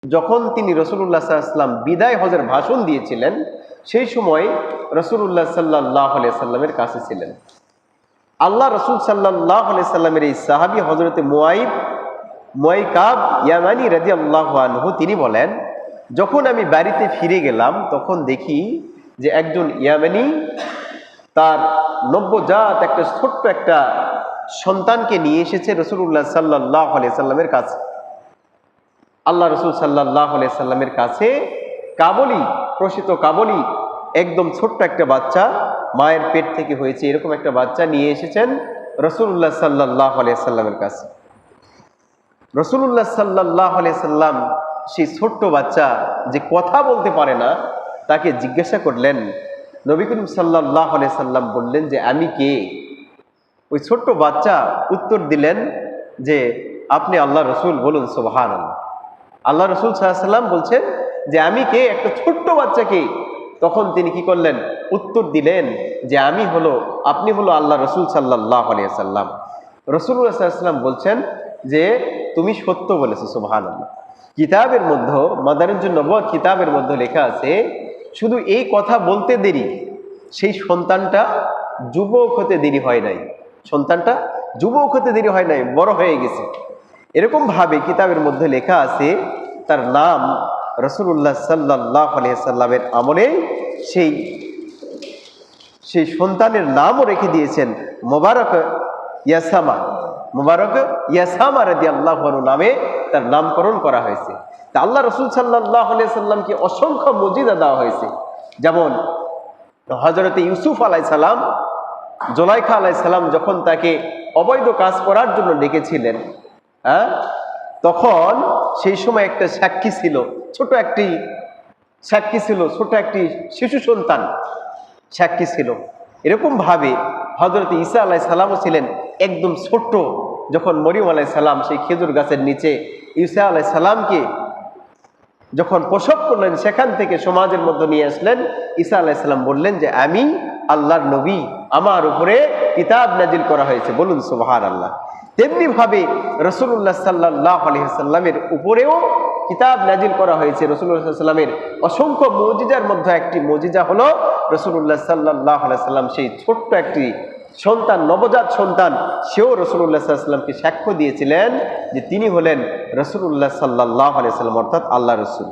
যখন তিনি রাসূলুল্লাহ সাল্লাল্লাহু আলাইহি ওয়াসাল্লাম বিদায় হজের ভাষণ দিয়েছিলেন, সেই সময় রাসূলুল্লাহ সাল্লাল্লাহু আলাইহি ওয়াসাল্লামের কাছে ছিলেন। আল্লাহ রাসূল সাল্লাল্লাহু আলাইহি ওয়াসাল্লামের এই সাহাবী হযরতে মুয়াইকাব ইয়ামানি রাদিয়াল্লাহু আনহু তিনি বলেন, যখন আমি বাড়িতে ফিরে গেলাম তখন দেখি যে একজন ইয়ামানি তার নব্যজাত একটা ছোট্ট একটা সন্তানকে নিয়ে এসেছে রাসূলুল্লাহ সাল্লাল্লাহু আলাইহি ওয়াসাল্লামের কাছে। আল্লাহ রাসূল সাল্লাল্লাহু আলাইহি ওয়াসাল্লামের কাছে কাবলি, প্রসূত কাবলি, একদম ছোট্ট একটা বাচ্চা, মায়ের পেট থেকে হয়েছে এরকম একটা বাচ্চা নিয়ে এসেছেন রাসূলুল্লাহ সাল্লাল্লাহু আলাইহি ওয়াসাল্লামের কাছে। রাসূলুল্লাহ সাল্লাল্লাহু আলাইহি ওয়াসাল্লাম সেই ছোট্ট বাচ্চা যে কথা বলতে পারে না তাকে জিজ্ঞাসা করলেন। নবী করিম সাল্লাল্লাহু আলাইহি ওয়াসাল্লাম বললেন যে আমি কে? ওই ছোট্ট বাচ্চা উত্তর দিলেন যে আপনি আল্লাহ রসুল, বলুন সুবহানাল্লাহ। আল্লাহ রসুল সাল্লাল্লাহু আলাইহি ওয়াসাল্লাম বলছেন যে আমি কে? একটা ছোট্ট বাচ্চাকে। তখন তিনি কি করলেন? উত্তর দিলেন যে আপনি হলো আল্লাহ রসুল সাল্লাল্লাহু আলাইহি ওয়াসাল্লাম। রাসূলুল্লাহ সাল্লাল্লাহু আলাইহি ওয়াসাল্লাম বলছেন যে তুমি সত্য বলেছো, সুবহানাল্লাহ। কিতাবের মধ্যে, মাদারিজুন নবুওয়াত কিতাবের মধ্যে লেখা আছে, শুধু এই কথা বলতে দেরি, সেই সন্তানটা যুবক হতে দেরি হয় নাই, সন্তানটা যুবক হতে দেরি হয় নাই, বড় হয়ে গেছে। এরকম ভাবে কিতাবের মধ্যে লেখা আছে তার নাম রাসূলুল্লাহ সাল্লাল্লাহু আলাইহি ওয়াসাল্লামের আমলে সেই সন্তানের নামও রেখে দিয়েছেন মুবারক ইয়াসামা রাদিয়াল্লাহু আনহু নামে তার নামকরণ করা হয়েছে। তা আল্লাহ রাসূল সাল্লাল্লাহু আলাইহি ওয়াসাল্লামকে অসংখ্য মুজিজা দেওয়া হয়েছে। যেমন হযরতে ইউসুফ আলাইহিস সালাম, জুলাইখা আলাইহিস সালাম যখন তাকে অবৈধ কাজ করার জন্য ডেকেছিলেন, তখন সেই সময় একটা সাক্ষী ছিল, ছোট একটি শিশু সন্তান সাক্ষী ছিল। এরকম ভাবে হযরতে ঈসা আলাইহিস সালামও ছিলেন একদম ছোট্ট। যখন মরিয়ম আলাইহিস সালাম সেই খেজুর গাছের নিচে ঈসা আলাইহিস সালামকে যখন প্রসব করলেন, সেখান থেকে সমাজের মধ্যে নিয়ে আসলেন, ঈসা আলাইহিস সালাম বললেন যে আমি আল্লাহর নবী, আমার উপরে কিতাব নাজিল করা হয়েছে, বলুন সুবহানাল্লাহ। তেমনি ভাবে রাসূলুল্লাহ সাল্লাল্লাহু আলাইহি ওয়াসাল্লামের উপরেও কিতাব নাজিল করা হয়েছে। রাসূলুল্লাহ সাল্লাল্লাহু আলাইহি ওয়াসাল্লামের অসংখ্য মুজিজার মধ্যে একটি মুজিজা হলো রাসূলুল্লাহ সাল্লাল্লাহু আলাইহি ওয়াসাল্লাম সেই ছোট্ট একটি সন্তান, নবজাত সন্তান, সেও রাসূলুল্লাহ সাল্লাল্লাহু আলাইহি ওয়াসাল্লামকে সাক্ষ্য দিয়েছিলেন যে তিনি হলেন রাসূলুল্লাহ সাল্লাল্লাহু আলাইহি ওয়াসাল্লাম, অর্থাৎ আল্লাহ রসুল।